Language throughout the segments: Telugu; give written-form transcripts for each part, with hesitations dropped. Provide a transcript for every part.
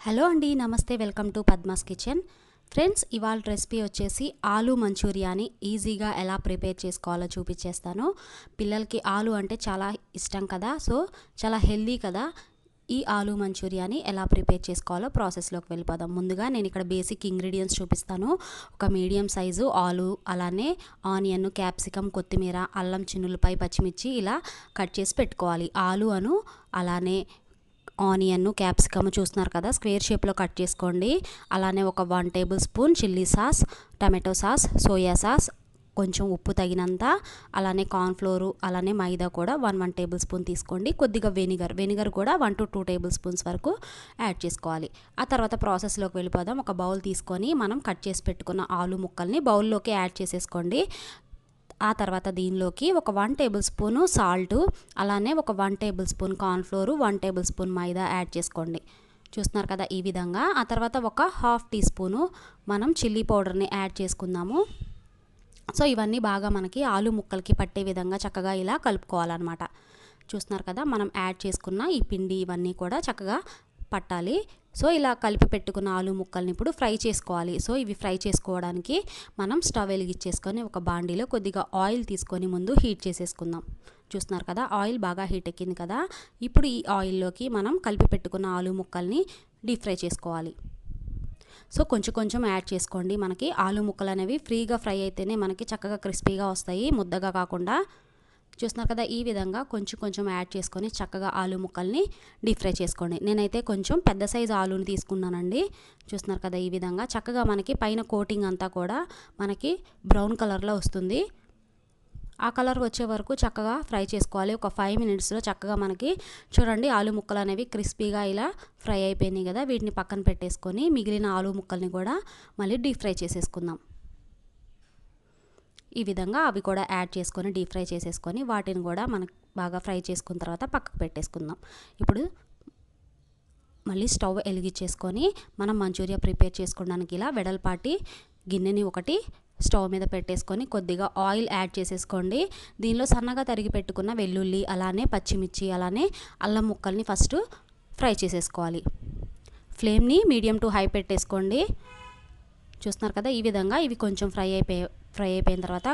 హలో అండి, నమస్తే. Welcome to Padma's kitchen. Friends, ఇవాళ రెసిపీ వచ్చేసి ఆలూ మంచూరియాని ఈజీగా ఎలా ప్రిపేర్ చేసుకోవాలో చూపించేస్తాను. పిల్లలకి ఆలు అంటే చాలా ఇష్టం కదా, సో చాలా హెల్దీ కదా. ఈ ఆలూ మంచూరియాని ఎలా ప్రిపేర్ చేసుకోవాలో ప్రాసెస్లోకి వెళ్ళిపోదాం. ముందుగా నేను ఇక్కడ బేసిక్ ఇంగ్రీడియంట్స్ చూపిస్తాను. ఒక మీడియం సైజు ఆలు, అలానే ఆనియన్, క్యాప్సికమ్, కొత్తిమీర, అల్లం, చిన్నులపై, పచ్చిమిర్చి ఇలా కట్ చేసి పెట్టుకోవాలి. ఆలు అలానే ఆనియన్, క్యాప్సికమ్ చూస్తున్నారు కదా, స్క్వేర్ షేప్లో కట్ చేసుకోండి. అలానే ఒక 1 table spoon chilli sauce, tomato sauce, soya sauce, కొంచెం ఉప్పు తగినంత, అలానే కార్న్ఫ్లోరు, అలానే మైదా కూడా 1 టేబుల్ స్పూన్ తీసుకోండి. కొద్దిగా వెనిగర్ కూడా 1 to 2 టేబుల్ స్పూన్స్ వరకు యాడ్ చేసుకోవాలి. ఆ తర్వాత ప్రాసెస్లోకి వెళ్ళిపోదాం. ఒక బౌల్ తీసుకొని మనం కట్ చేసి పెట్టుకున్న ఆలు ముక్కల్ని బౌల్లోకి యాడ్ చేసేసుకోండి. ఆ తర్వాత దీనిలోకి ఒక 1 టేబుల్ స్పూను సాల్ట్, అలానే ఒక 1 tablespoon cornflour, 1 tablespoon maida add చేసుకోండి. చూస్తున్నారు కదా ఈ విధంగా. ఆ తర్వాత ఒక 1/2 టీ స్పూను మనం చిల్లీ పౌడర్ని యాడ్ చేసుకుందాము. సో ఇవన్నీ బాగా మనకి ఆలు ముక్కలకి పట్టే విధంగా చక్కగా ఇలా కలుపుకోవాలన్నమాట. చూస్తున్నారు కదా, మనం యాడ్ చేసుకున్న ఈ పిండి ఇవన్నీ కూడా చక్కగా పట్టాలి. సో ఇలా కలిపి పెట్టుకున్న ఆలు ముక్కల్ని ఇప్పుడు ఫ్రై చేసుకోవాలి. సో ఇవి ఫ్రై చేసుకోవడానికి మనం స్టవ్ వెలిగించేసుకొని ఒక బాండీలో కొద్దిగా ఆయిల్ తీసుకొని ముందు హీట్ చేసేసుకుందాం. చూస్తున్నారు కదా, ఆయిల్ బాగా హీట్ ఎక్కింది కదా. ఇప్పుడు ఈ ఆయిల్లోకి మనం కలిపి పెట్టుకున్న ఆలు ముక్కల్ని డీప్ ఫ్రై చేసుకోవాలి. సో కొంచెం కొంచెం యాడ్ చేసుకోండి. మనకి ఆలు ముక్కలు అనేవి ఫ్రీగా ఫ్రై అయితేనే మనకి చక్కగా క్రిస్పీగా వస్తాయి, ముద్దగా కాకుండా. చూస్తున్నారు కదా, ఈ విధంగా కొంచెం కొంచెం యాడ్ చేసుకొని చక్కగా ఆలు ముక్కల్ని డీప్ ఫ్రై చేసుకోండి. నేనైతే కొంచెం పెద్ద సైజు ఆలుని తీసుకున్నానండి. చూస్తున్నారు కదా, ఈ విధంగా చక్కగా మనకి పైన కోటింగ్ అంతా కూడా మనకి బ్రౌన్ కలర్లో వస్తుంది. ఆ కలర్ వచ్చే వరకు చక్కగా ఫ్రై చేసుకోవాలి. ఒక 5 మినిట్స్లో చక్కగా మనకి చూడండి ఆలు ముక్కలు అనేవి క్రిస్పీగా ఇలా ఫ్రై అయిపోయినాయి కదా. వీటిని పక్కన పెట్టేసుకొని మిగిలిన ఆలు ముక్కల్ని కూడా మళ్ళీ డీప్ ఫ్రై చేసేసుకుందాం. ఈ విధంగా అవి కూడా యాడ్ చేసుకొని డీప్ ఫ్రై చేసేసుకొని వాటిని కూడా మనకు బాగా ఫ్రై చేసుకున్న తర్వాత పక్కకు పెట్టేసుకుందాం. ఇప్పుడు మళ్ళీ స్టవ్ వెలిగించేసుకొని మనం మంచూరియా ప్రిపేర్ చేసుకోవడానికి ఇలా వెడల్పాటి గిన్నెని ఒకటి స్టవ్ మీద పెట్టేసుకొని కొద్దిగా ఆయిల్ యాడ్ చేసేసుకోండి. దీనిలో సన్నగా తరిగి పెట్టుకున్న వెల్లుల్లి, అలానే పచ్చిమిర్చి, అలానే అల్లం ముక్కల్ని ఫస్ట్ ఫ్రై చేసేసుకోవాలి. ఫ్లేమ్ని మీడియం టు హై పెట్టేసుకోండి. చూస్తున్నారు కదా, ఈ విధంగా ఇవి కొంచెం ఫ్రై అయిపోయిన తర్వాత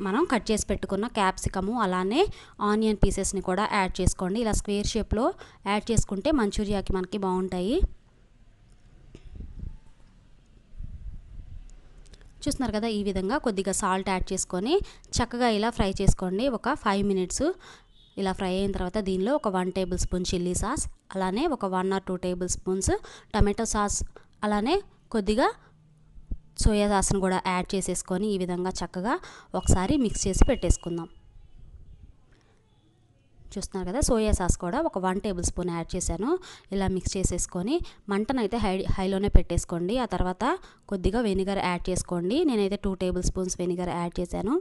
మనం కట్ చేసి పెట్టుకున్న క్యాప్సికము, అలానే ఆనియన్ పీసెస్ని కూడా యాడ్ చేసుకోండి. ఇలా స్క్వేర్ షేప్లో యాడ్ చేసుకుంటే మంచూరియాకి మనకి బాగుంటాయి. చూస్తున్నారు కదా, ఈ విధంగా కొద్దిగా సాల్ట్ యాడ్ చేసుకొని చక్కగా ఇలా ఫ్రై చేసుకోండి. ఒక 5 మినిట్స్ ఇలా ఫ్రై అయిన తర్వాత దీనిలో ఒక 1 టేబుల్ స్పూన్ చిల్లీ సాస్, అలానే ఒక 1 or 2 table spoons tomato sauce, అలానే కొద్దిగా సోయా సాస్ను కూడా యాడ్ చేసేసుకొని ఈ విధంగా చక్కగా ఒకసారి మిక్స్ చేసి పెట్టేసుకుందాం. చూస్తున్నారు కదా, సోయా సాస్ కూడా ఒక 1 టేబుల్ స్పూన్ యాడ్ చేశాను. ఇలా మిక్స్ చేసేసుకొని మంటనైతే హైలోనే పెట్టేసుకోండి. ఆ తర్వాత కొద్దిగా వెనిగర్ యాడ్ చేసుకోండి. నేనైతే 2 టేబుల్ స్పూన్స్ వెనిగర్ యాడ్ చేశాను.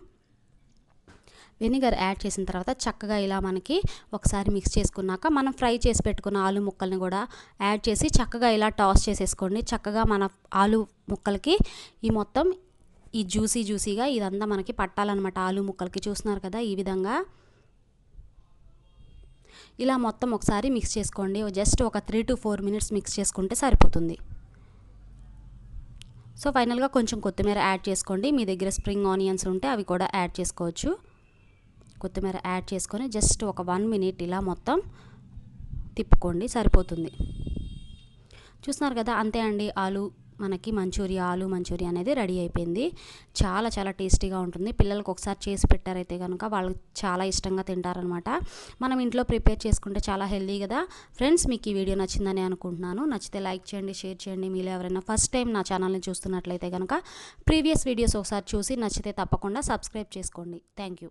వెనిగర్ యాడ్ చేసిన తర్వాత చక్కగా ఇలా మనకి ఒకసారి మిక్స్ చేసుకున్నాక మనం ఫ్రై చేసి పెట్టుకున్న ఆలు ముక్కల్ని కూడా యాడ్ చేసి చక్కగా ఇలా టాస్ చేసేసుకోండి. చక్కగా మన ఆలు ముక్కలకి ఈ మొత్తం ఈ జ్యూసీగా ఇదంతా మనకి పట్టాలన్నమాట ఆలు ముక్కలకి. చూస్తున్నారు కదా, ఈ విధంగా ఇలా మొత్తం ఒకసారి మిక్స్ చేసుకోండి. జస్ట్ ఒక 3 to 4 మినిట్స్ మిక్స్ చేసుకుంటే సరిపోతుంది. సో ఫైనల్గా కొంచెం కొత్తిమీర యాడ్ చేసుకోండి. మీ దగ్గర స్ప్రింగ్ ఆనియన్స్ ఉంటే అవి కూడా యాడ్ చేసుకోవచ్చు. కొత్తిమీర యాడ్ చేసుకొని జస్ట్ ఒక 1 మినిట్ ఇలా మొత్తం తిప్పుకోండి, సరిపోతుంది. చూస్తున్నారు కదా, అంతే అండి, ఆలు మంచూరియా అనేది రెడీ అయిపోయింది. చాలా చాలా టేస్టీగా ఉంటుంది. పిల్లలకు ఒకసారి చేసి పెట్టారైతే కనుక వాళ్ళు చాలా ఇష్టంగా తింటారనమాట. మనం ఇంట్లో ప్రిపేర్ చేసుకుంటే చాలా హెల్దీ కదా. ఫ్రెండ్స్, మీకు ఈ వీడియో నచ్చిందని అనుకుంటున్నాను. నచ్చితే లైక్ చేయండి, షేర్ చేయండి. మీరు ఎవరైనా ఫస్ట్ టైం నా ఛానల్ని చూస్తున్నట్లయితే కనుక ప్రీవియస్ వీడియోస్ ఒకసారి చూసి నచ్చితే తప్పకుండా సబ్స్క్రైబ్ చేసుకోండి. Thank you.